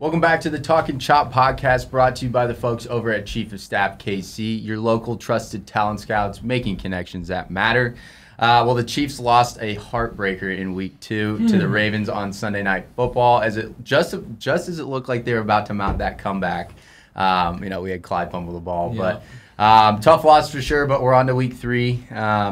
Welcome back to the Talkin Chop podcast, brought to you by the folks over at Chief of Staff KC, your local trusted talent scouts making connections that matter. Well, the Chiefs lost a heartbreaker in Week 2 to the Ravens on Sunday Night Football. As it just as it looked like they were about to mount that comeback, we had Clyde fumble the ball, but tough loss for sure. But we're on to Week 3.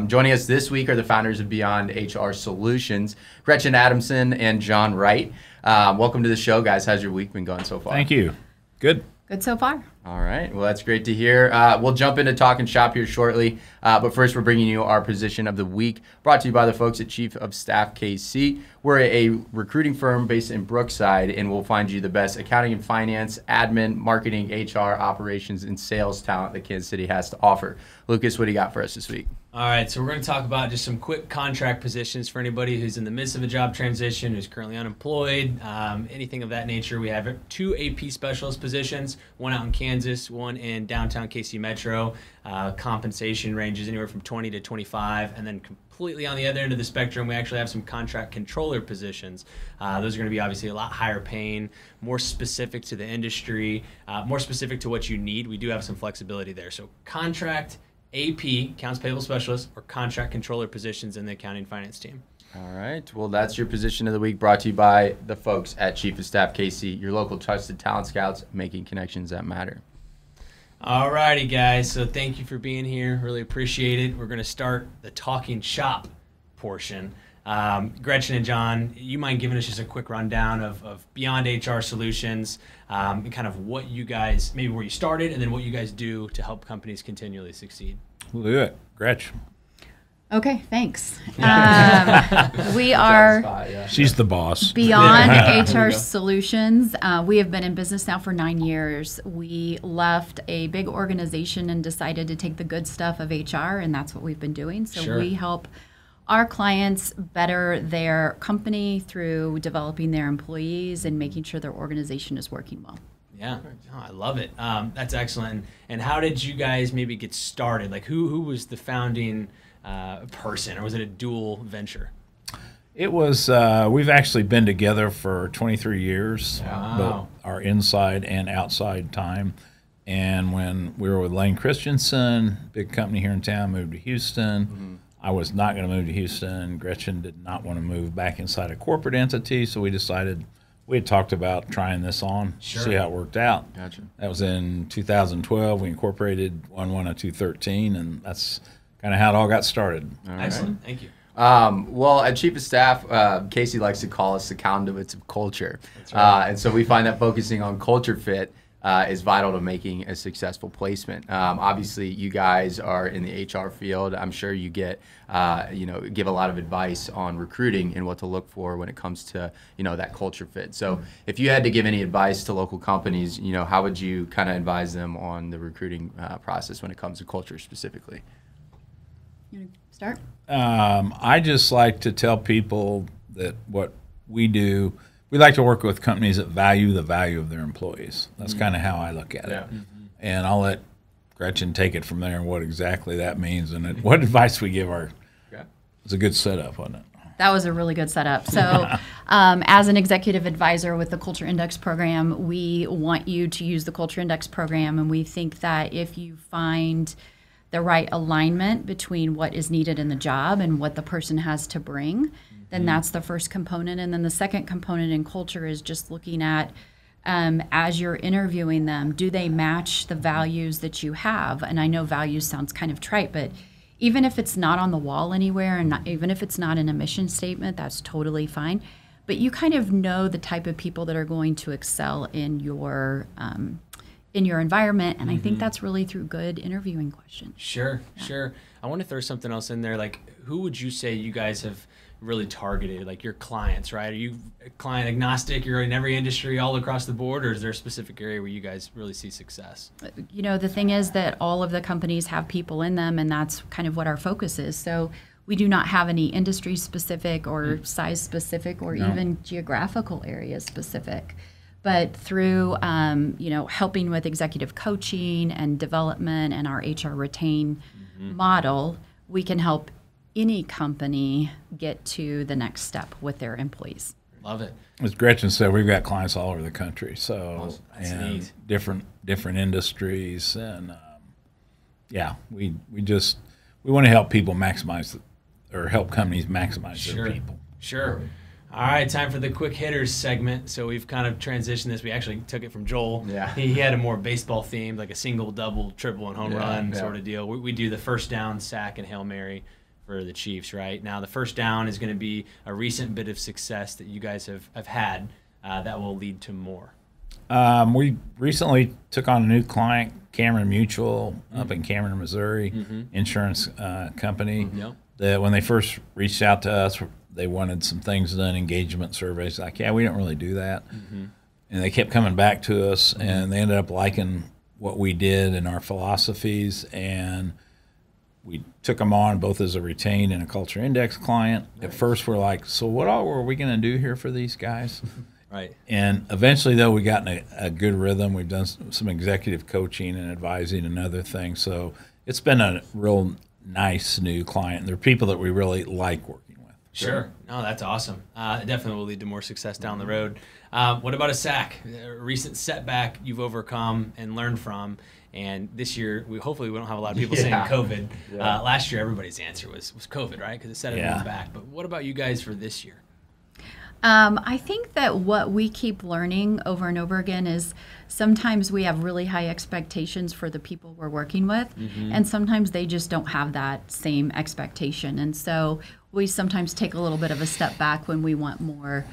Joining us this week are the founders of Beyond HR Solutions, Gretchen Adamson and John Wright. Welcome to the show, guys. How's your week been going so far? Thank you. Good. Good so far. All right. Well, that's great to hear. We'll jump into Talkin Shop here shortly. But first, we're bringing you our position of the week, brought to you by the folks at Chief of Staff KC. We're a recruiting firm based in Brookside, and we'll find you the best accounting and finance, admin, marketing, HR, operations, and sales talent that Kansas City has to offer. Lucas, what do you got for us this week? All right, so we're going to talk about just some quick contract positions for anybody who's in the midst of a job transition, who's currently unemployed, anything of that nature. We have 2 AP specialist positions, one out in Kansas, one in downtown KC Metro. Compensation ranges anywhere from 20 to 25, and then completely on the other end of the spectrum, we actually have some contract controller positions. Those are going to be obviously a lot higher paying, more specific to the industry, more specific to what you need. We do have some flexibility there. So contract, AP, accounts payable specialist, or contract controller positions in the accounting finance team. All right. Well, that's your position of the week, brought to you by the folks at Chief of Staff KC, your local trusted talent scouts making connections that matter. All righty, guys. So thank you for being here. Really appreciate it. We're going to start the Talking Shop portion. Gretchen and John, you mind giving us just a quick rundown of Beyond HR Solutions, and kind of what you guys, maybe where you started, and then what you guys do to help companies continually succeed? We'll do it. Gretchen. Okay, thanks. We are She's the boss. Beyond HR Solutions. We have been in business now for 9 years. We left a big organization and decided to take the good stuff of HR, and that's what we've been doing. So we help our clients better their company through developing their employees and making sure their organization is working well. Yeah, I love it. That's excellent. And how did you guys maybe get started? Like, who was the founding person, or was it a dual venture? It was, we've actually been together for 23 years, both our inside and outside time. And when we were with Lane Christensen, big company here in town, moved to Houston. I was not going to move to Houston. Gretchen did not want to move back inside a corporate entity, so we decided, we had talked about trying this on, see how it worked out. Gotcha. That was in 2012. We incorporated 1/1 of 2013, and that's kind of how it all got started. All Excellent. right. Thank you. Well, at Chief of Staff, Casey likes to call us the conduits of culture. That's right. And so we find that focusing on culture fit is vital to making a successful placement. Obviously, you guys are in the HR field. I'm sure you get, give a lot of advice on recruiting and what to look for when it comes to, that culture fit. So if you had to give any advice to local companies, how would you kind of advise them on the recruiting process when it comes to culture specifically? You want to start? I just like to tell people that what we do, we like to work with companies that value the value of their employees. That's kind of how I look at it. And I'll let Gretchen take it from there and what exactly that means and what advice we give our. It's a good setup, wasn't it? That was a really good setup. So as an executive advisor with the Culture Index program, we want you to use the Culture Index program, and we think that if you find the right alignment between what is needed in the job and what the person has to bring, then that's the first component. And then the second component in culture is just looking at, as you're interviewing them, do they match the values that you have? And I know values sounds kind of trite, but even if it's not on the wall anywhere, and even if it's not in a mission statement, that's totally fine. But you kind of know the type of people that are going to excel in your environment, and I think that's really through good interviewing questions. Sure. I want to throw something else in there. Like, who would you say you guys have really targeted, like your clients, right? Are you client agnostic? You're in every industry all across the board, or is there a specific area where you guys really see success? The thing is that all of the companies have people in them, and that's kind of what our focus is. So we do not have any industry specific or size specific or even geographical area specific. But through, helping with executive coaching and development and our HR retain model, we can help any company get to the next step with their employees. Love it. As Gretchen said, we've got clients all over the country, so That's and neat. different industries, and we want to help people maximize or help companies maximize their people. Sure. All right, time for the quick hitters segment. So we've kind of transitioned this. We actually took it from Joel. Yeah. He had a more baseball themed, like a single, double, triple, and home run yeah. sort of deal. We do the first down, sack, and Hail Mary for the Chiefs, right? Now, the first down is going to be a recent bit of success that you guys have had that will lead to more. We recently took on a new client, Cameron Mutual, up in Cameron, Missouri, insurance company. Yep. That when they first reached out to us, they wanted some things done, engagement surveys. Like, yeah, we don't really do that. And they kept coming back to us, and they ended up liking what we did and our philosophies, and we took them on both as a retained and a culture index client. Nice. At first, we're like, so what all were we going to do here for these guys? Right. And eventually, though, we got in a good rhythm. We've done some executive coaching and advising and other things. So it's been a real nice new client. They're people that we really like working with. Sure. No, that's awesome. It definitely will lead to more success down the road. What about a sack? A recent setback you've overcome and learned from. And this year, hopefully we don't have a lot of people saying COVID. Yeah. Last year, everybody's answer was COVID, right? Because it set everyone back. But what about you guys for this year? I think that what we keep learning over and over again is sometimes we have really high expectations for the people we're working with, and sometimes they just don't have that same expectation. And so we sometimes take a little bit of a step back when we want more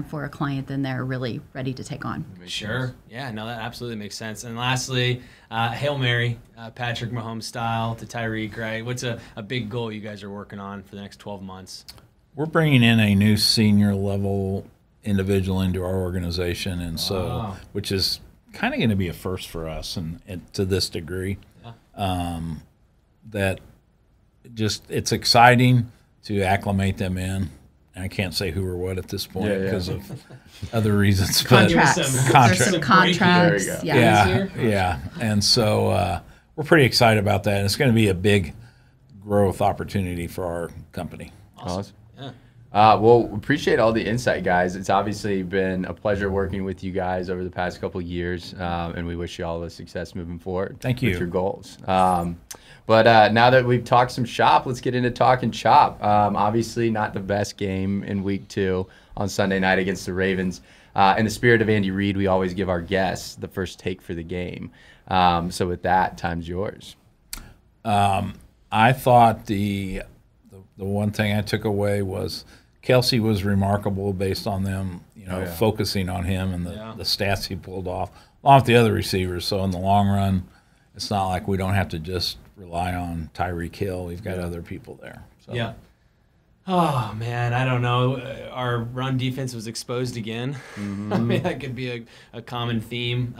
for a client than they're really ready to take on. Sure. Yeah, no, that absolutely makes sense. And lastly, Hail Mary, Patrick Mahomes style to Tyreek, right? What's a big goal you guys are working on for the next 12 months? We're bringing in a new senior level individual into our organization, and so which is kind of going to be a first for us, and to this degree, that just it's exciting to acclimate them in. And I can't say who or what at this point because of other reasons. Contracts. There's some contracts. There you Yeah. Yeah. And so we're pretty excited about that. And it's going to be a big growth opportunity for our company. Awesome. Well, appreciate all the insight, guys. It's obviously been a pleasure working with you guys over the past couple of years, and we wish you all the success moving forward. Thank you. With your goals. But now that we've talked some shop, let's get into talking chop. Obviously, not the best game in week 2 on Sunday night against the Ravens. In the spirit of Andy Reid, we always give our guests the first take for the game. So with that, time's yours. I thought the one thing I took away was Kelsey was remarkable based on them, focusing on him and the stats he pulled off, along with the other receivers. So in the long run, it's not like we don't have to just rely on Tyreek Hill. We've got other people there. So. Yeah. Oh, man, I don't know. Our run defense was exposed again. I mean, that could be a common theme.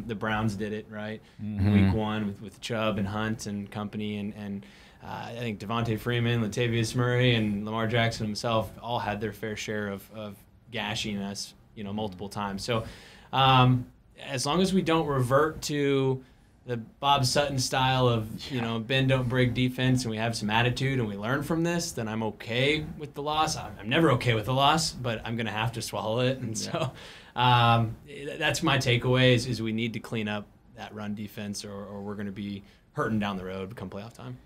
The Browns did it, right? Week 1 with Chubb and Hunt and company, and I think Devontae Freeman, Latavius Murray, and Lamar Jackson himself all had their fair share of gashing us, multiple times. So as long as we don't revert to the Bob Sutton style of, bend, don't break defense, and we have some attitude and we learn from this, then I'm okay with the loss. I'm never okay with the loss, but I'm going to have to swallow it. And so that's my takeaway is we need to clean up that run defense or we're going to be hurting down the road come playoff time.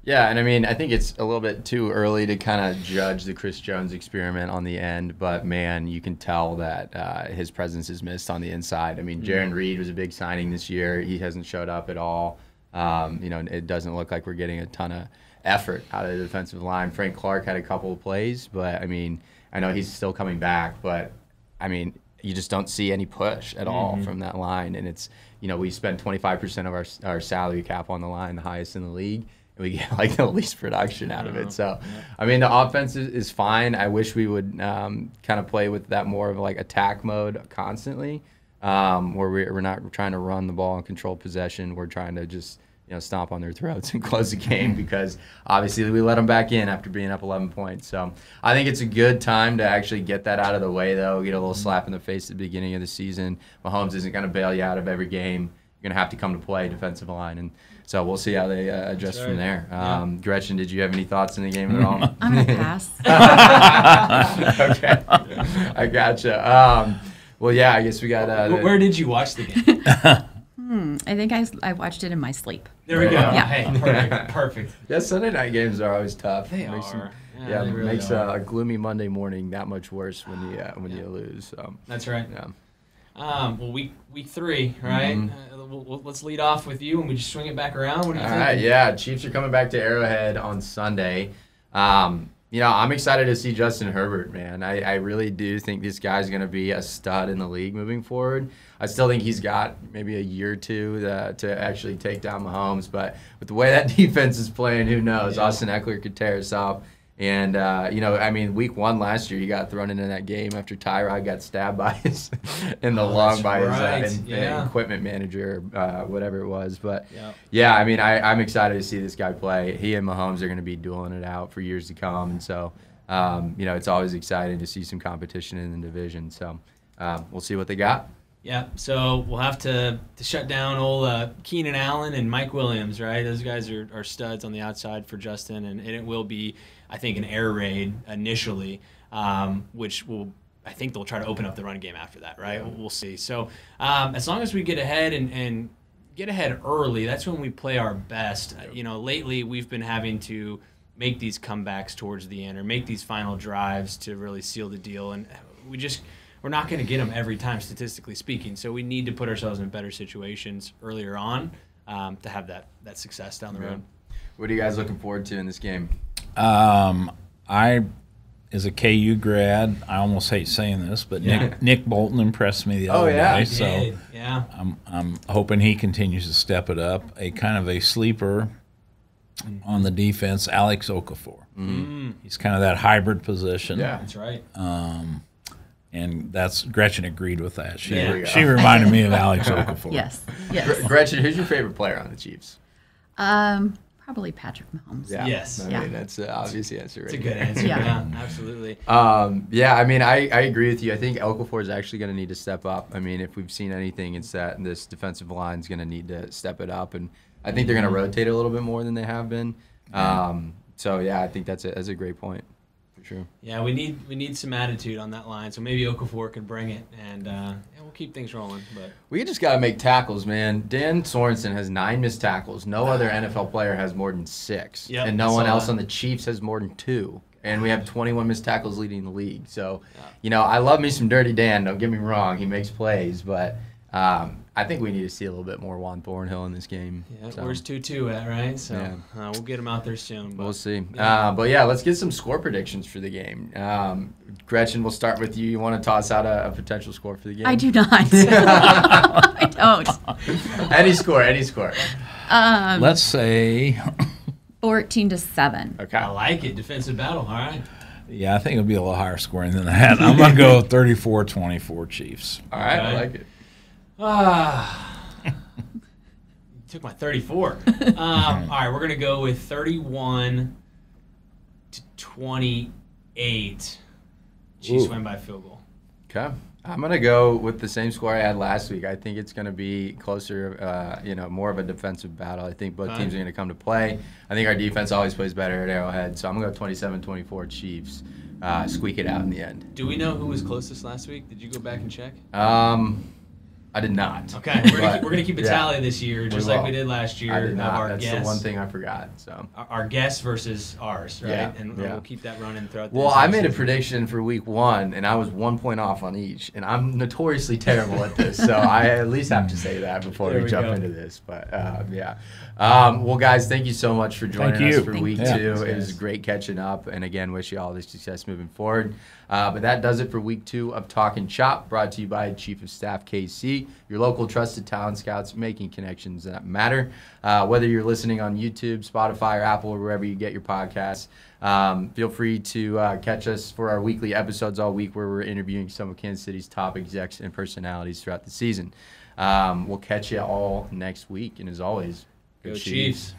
Yeah, and I mean, I think it's a little bit too early to kind of judge the Chris Jones experiment on the end, but man, you can tell that his presence is missed on the inside. I mean, Jaron Reed was a big signing this year. He hasn't showed up at all. It doesn't look like we're getting a ton of effort out of the defensive line. Frank Clark had a couple of plays, but I mean, I know he's still coming back, but I mean, you just don't see any push at all from that line. And it's, we spend 25% of our salary cap on the line, the highest in the league. We get like the least production out of it. So, I mean, the offense is fine. I wish we would kind of play with that more of like attack mode constantly, where we're not trying to run the ball and control possession. We're trying to just stomp on their throats and close the game because obviously we let them back in after being up 11 points. So I think it's a good time to actually get that out of the way, though. Get a little slap in the face at the beginning of the season. Mahomes isn't going to bail you out of every game. going to have to come to play defensive line. And so we'll see how they adjust from there. Gretchen, did you have any thoughts in the game at all? I'm going to pass. Okay. I gotcha. Well, yeah, I guess we got... Where did you watch the game? I think I watched it in my sleep. There we go. Yeah. Hey, perfect. Yeah, Sunday night games are always tough. They Makes are. Yeah, they it really makes are. a gloomy Monday morning that much worse when you lose. So. That's right. Yeah. Well, week 3, right? Let's lead off with you, and we just swing it back around. What do you think? All right, yeah. Chiefs are coming back to Arrowhead on Sunday. I'm excited to see Justin Herbert, man. I really do think this guy's going to be a stud in the league moving forward. I still think he's got maybe a year or two to actually take down Mahomes, but with the way that defense is playing, who knows? Yeah. Austin Eckler could tear us up. And, week 1 last year, he got thrown into that game after Tyrod got stabbed by his equipment manager, whatever it was. But, I'm excited to see this guy play. He and Mahomes are going to be dueling it out for years to come. And so, it's always exciting to see some competition in the division. So, we'll see what they got. Yeah, so we'll have to shut down old Keenan Allen and Mike Williams, right? Those guys are studs on the outside for Justin, and it will be, I think, an air raid initially, which I think they'll try to open up the run game after that, right? We'll see. So as long as we get ahead and get ahead early, that's when we play our best. Lately we've been having to make these comebacks towards the end or make these final drives to really seal the deal, and we're not going to get them every time, statistically speaking. So we need to put ourselves in better situations earlier on to have that success down the road. What are you guys looking forward to in this game? I, as a KU grad, I almost hate saying this, but Nick Bolton impressed me the other day. So I'm hoping he continues to step it up. A kind of a sleeper on the defense, Alex Okafor. He's kind of that hybrid position. Yeah, that's right. And Gretchen agreed with that. She reminded me of Alex Okafor. Yes. Gretchen, who's your favorite player on the Chiefs? Probably Patrick Mahomes. Yeah. Yes. I mean, that's an obvious answer. It's a good answer. Yeah, absolutely. I agree with you. I think Okafor is actually going to need to step up. I mean, if we've seen anything, it's that this defensive line is going to need to step it up, and I think they're going to rotate a little bit more than they have been. I think that's a great point. Sure. Yeah, we need some attitude on that line, so maybe Okafor can bring it, and we'll keep things rolling. But we just got to make tackles, man. Dan Sorensen has 9 missed tackles. No other NFL player has more than 6, and no one else on the Chiefs has more than 2. And we have 21 missed tackles leading the league. So, I love me some Dirty Dan. Don't get me wrong; he makes plays, but I think we need to see a little bit more Juan Thornhill in this game. Yeah, where's 2-2 at, right? So we'll get him out there soon. But, we'll see. Let's get some score predictions for the game. Gretchen, we'll start with you. You want to toss out a potential score for the game? I do not. I don't. Any score. Let's say 14-7. Okay. I like it. Defensive battle. All right. Yeah, I think it'll be a little higher scoring than that. I'm going to go 34-24 Chiefs. All right, I like it. You took my 34. All right, we're going to go with 31-28. Chiefs win by field goal. Okay. I'm going to go with the same score I had last week. I think it's going to be closer, more of a defensive battle. I think both teams are going to come to play. I think our defense always plays better at Arrowhead, so I'm going to go 27-24 Chiefs. Squeak it out in the end. Do we know who was closest last week? Did you go back and check? I did not. Okay, we're gonna keep a tally this year, just like we did last year. I did not. That's guess. the one thing I forgot. So our guess versus ours, right? Yeah, and we'll keep that running throughout. Well, I made a prediction for week 1, and I was 1 point off on each, and I'm notoriously terrible at this, so I at least have to say that before we jump into this. But well, guys, thank you so much for joining us for week 2. It was great catching up, and again, wish you all the success moving forward. But that does it for week 2 of Talkin' Chop, brought to you by Chief of Staff KC, your local trusted talent scouts making connections that matter. Whether you're listening on YouTube, Spotify, or Apple, or wherever you get your podcasts, feel free to catch us for our weekly episodes all week where we're interviewing some of Kansas City's top execs and personalities throughout the season. We'll catch you all next week, and as always, go Chiefs.